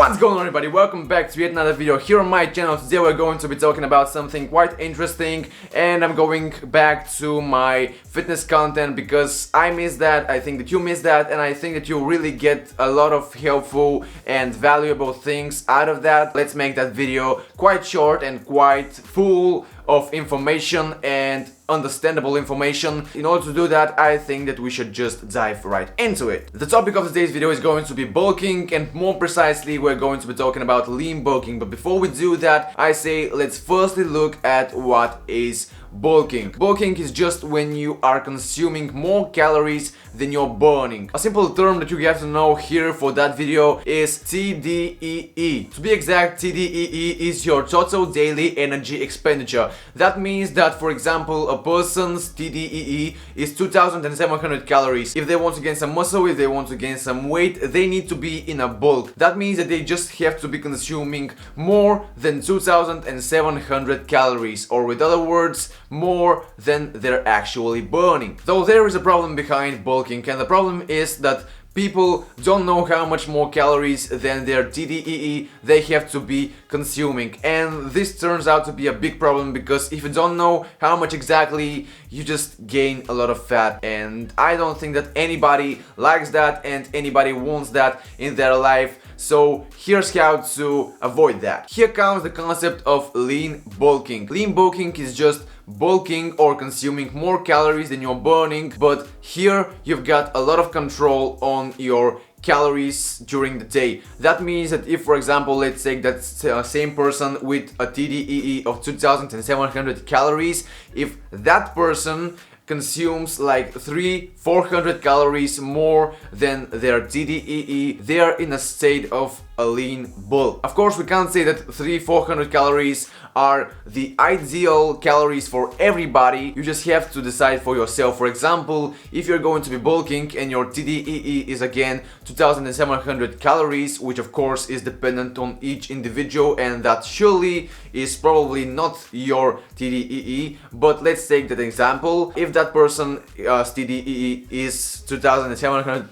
What's going on, everybody? Welcome back to yet another video here on my channel. Today we're going to be talking about something quite interesting, and I'm going back to my fitness content because I miss that, I think that you miss that, and I think that you really get a lot of helpful and valuable things out of that. Let's make that video quite short and quite full of information and understandable information. In order to do that, I think that we should just dive right into it. The topic of today's video is going to be bulking, and more precisely we're going to be talking about lean bulking. But before we do that, I say let's firstly look at what is bulking. Bulking is just when you are consuming more calories than you're burning. A simple term that you have to know here for that video is TDEE. To be exact, TDEE is your total daily energy expenditure. That means that, for example, a person's TDEE is 2700 calories. If they want to gain some muscle, if they want to gain some weight, they need to be in a bulk. That means that they just have to be consuming more than 2700 calories, or with other words, more than they're actually burning. Though there is a problem behind bulking, and the problem is that people don't know how much more calories than their TDEE they have to be consuming, and this turns out to be a big problem because if you don't know how much exactly, you just gain a lot of fat, and I don't think that anybody likes that and anybody wants that in their life. So here's how to avoid that. Here comes the concept of lean bulking. Lean bulking is just bulking or consuming more calories than you're burning, but here you've got a lot of control on your calories during the day. That means that if, for example, let's take that same person with a TDEE of 2700 calories, if that person consumes like 300-400 calories more than their TDEE, they are in a state of a lean bulk. Of course, we can't say that 300-400 calories are the ideal calories for everybody. You just have to decide for yourself. For example, if you're going to be bulking and your TDEE is again 2700 calories, which of course is dependent on each individual, and that surely is probably not your TDEE, but let's take that example. If that person's TDEE is 2700,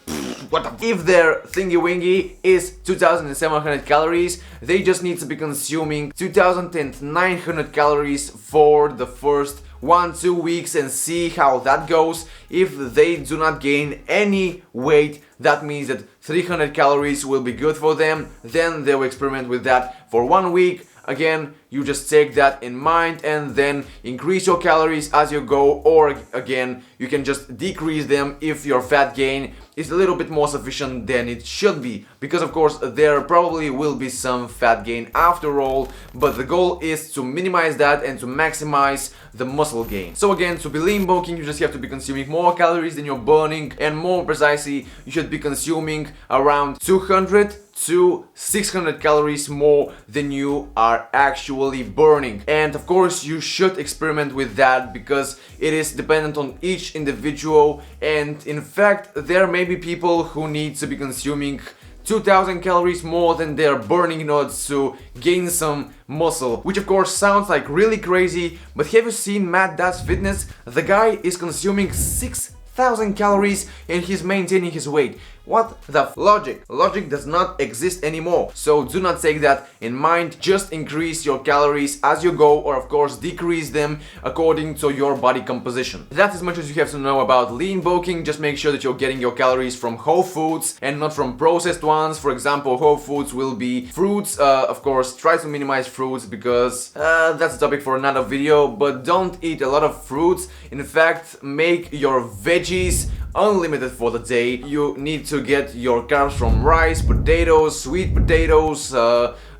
if their thingy wingy is 2700 calories, they just need to be consuming 2900 calories for the first 1-2 weeks and see how that goes. If they do not gain any weight, that means that 300 calories will be good for them. Then they will experiment with that for 1 week. Again, you just take that in mind and then increase your calories as you go, or again, you can just decrease them if your fat gain is a little bit more sufficient than it should be, because of course there probably will be some fat gain after all, but the goal is to minimize that and to maximize the muscle gain. So again, to be lean bulking, you just have to be consuming more calories than you're burning, and more precisely, you should be consuming around 200 to 600 calories more than you are actually burning. And of course you should experiment with that because it is dependent on each individual, and in fact there may be people who need to be consuming 2000 calories more than they're burning in order to gain some muscle, which of course sounds like really crazy, but have you seen Matt Does Fitness? The guy is consuming 6,000 calories and he's maintaining his weight. What the logic? Logic does not exist anymore. So do not take that in mind. Just increase your calories as you go, or of course decrease them according to your body composition. That's as much as you have to know about lean bulking. Just make sure that you're getting your calories from whole foods and not from processed ones. For example, whole foods will be fruits. Of course, try to minimize fruits because that's a topic for another video, but don't eat a lot of fruits. In fact, make your veggies unlimited for the day. You need to get your carbs from rice, potatoes, sweet potatoes,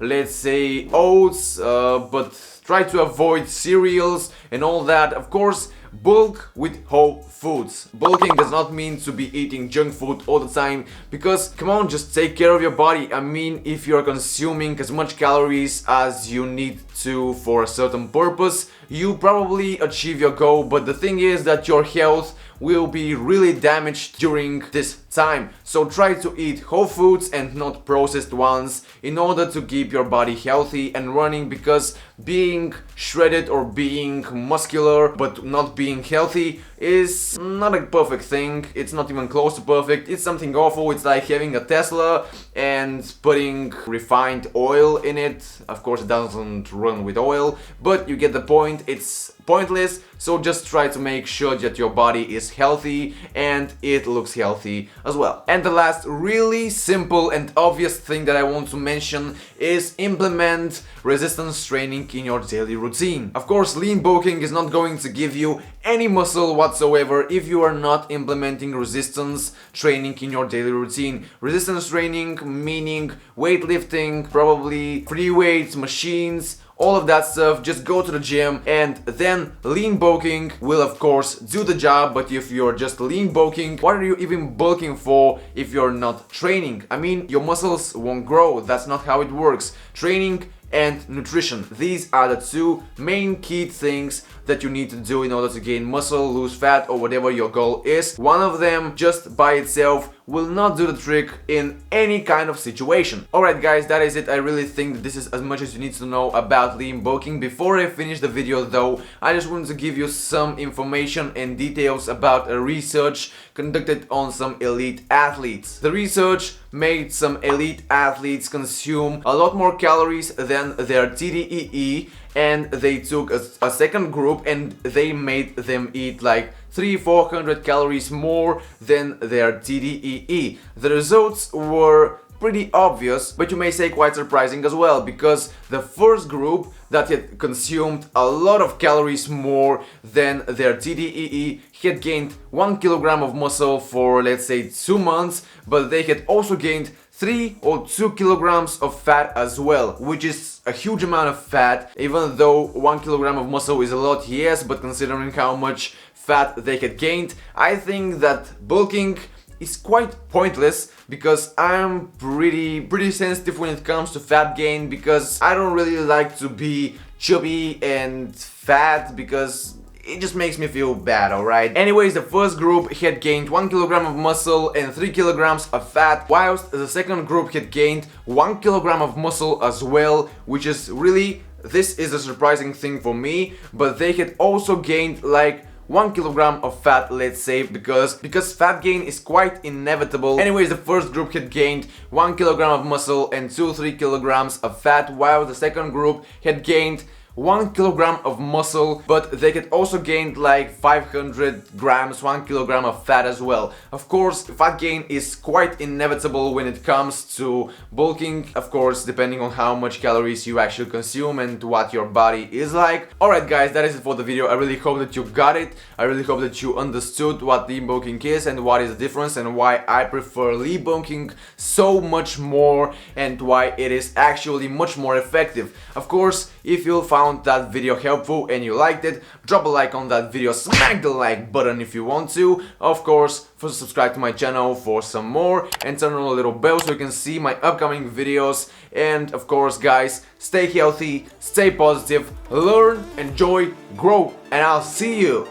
let's say oats, but try to avoid cereals and all that. Of course, bulk with whole foods. Bulking does not mean to be eating junk food all the time, because come on, just take care of your body. I mean, if you're consuming as much calories as you need to for a certain purpose, you probably achieve your goal, but the thing is that your health will be really damaged during this time. So try to eat whole foods and not processed ones in order to keep your body healthy and running, because being shredded or being muscular but not being healthy is not a perfect thing. It's not even close to perfect. It's something awful. It's like having a Tesla and putting refined oil in it. Of course it doesn't run with oil, but you get the point. It's pointless. So just try to make sure that your body is healthy and it looks healthy as well. And the last really simple and obvious thing that I want to mention is implement resistance training in your daily routine. Of course, lean bulking is not going to give you any muscle whatsoever if you are not implementing resistance training in your daily routine. Resistance training meaning weightlifting, probably free weights, machines, all of that stuff. Just go to the gym, and then lean bulking will of course do the job. But if you're just lean bulking, what are you even bulking for if you're not training? I mean, your muscles won't grow. That's not how it works. Training and nutrition, these are the two main key things that you need to do in order to gain muscle, lose fat, or whatever your goal is. One of them just by itself will not do the trick in any kind of situation. Alright guys, that is it. I really think that this is as much as you need to know about lean bulking. Before I finish the video though, I just wanted to give you some information and details about a research conducted on some elite athletes. The research made some elite athletes consume a lot more calories than their TDEE, and they took a second group and they made them eat like 300-400 calories more than their TDEE. The results were pretty obvious, but you may say quite surprising as well, because the first group that had consumed a lot of calories more than their TDEE had gained 1 kilogram of muscle for, let's say, 2 months, but they had also gained 3 or 2 kilograms of fat as well, which is a huge amount of fat. Even though 1 kilogram of muscle is a lot, yes, but considering how much fat they had gained, I think that bulking is quite pointless, because I'm pretty sensitive when it comes to fat gain, because I don't really like to be chubby and fat, because it just makes me feel bad, alright? Anyways, the first group had gained 1 kilogram of muscle and 3 kilograms of fat, whilst the second group had gained 1 kilogram of muscle as well, which is really, this is a surprising thing for me, but they had also gained like 1 kilogram of fat, let's say, because fat gain is quite inevitable. Anyways, the first group had gained 1 kilogram of muscle and 2-3 kilograms of fat, while the second group had gained 1 kilogram of muscle, but they had also gained like 500 grams, 1 kilogram of fat as well. Of course, fat gain is quite inevitable when it comes to bulking, of course, depending on how much calories you actually consume and what your body is like. Alright guys, that is it for the video. I really hope that you got it. I really hope that you understood what lean bulking is and what is the difference and why I prefer lean bulking so much more and why it is actually much more effective. Of course, if you found that video helpful and you liked it, drop a like on that video, smack the like button if you want to. Of course, subscribe to my channel for some more and turn on the little bell so you can see my upcoming videos. And of course guys, stay healthy, stay positive, learn, enjoy, grow, and I'll see you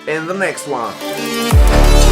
in the next one.